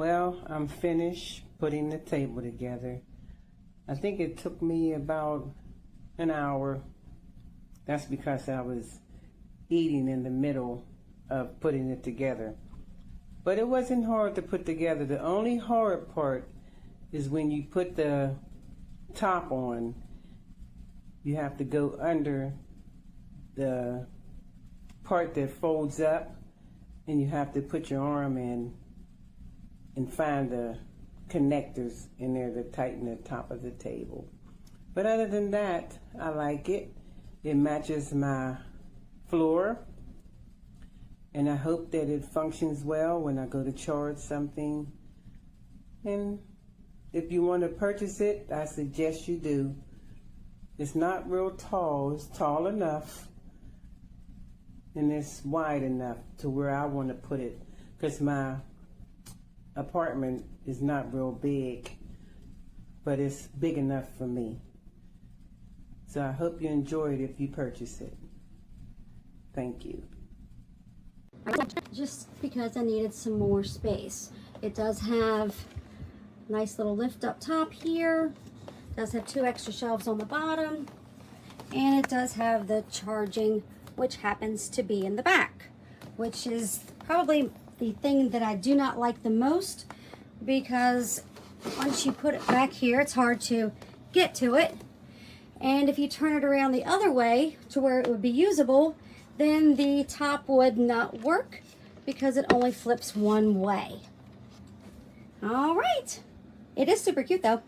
Well, I'm finished putting the table together. I think it took me about an hour. That's because I was eating in the middle of putting it together. But it wasn't hard to put together. The only hard part is when you put the top on, you have to go under the part that folds up, and you have to put your arm in and find the connectors in there to tighten the top of the table. But other than that, I like it. It matches my floor, and I hope that it functions well when I go to charge something. And if you want to purchase it, I suggest you do. It's not real tall. It's tall enough, and it's wide enough to where I want to put it, because my apartment is not real big, but it's big enough for me. So I hope you enjoy it if you purchase it. Thank you. Just because I needed some more space. It does have a nice little lift up top here. It does have 2 extra shelves on the bottom. And it does have the charging, which happens to be in the back, which is probably the thing that I do not like the most, because once you put it back here, it's hard to get to it. And if you turn it around the other way to where it would be usable, then the top would not work because it only flips one way. All right. It is super cute though.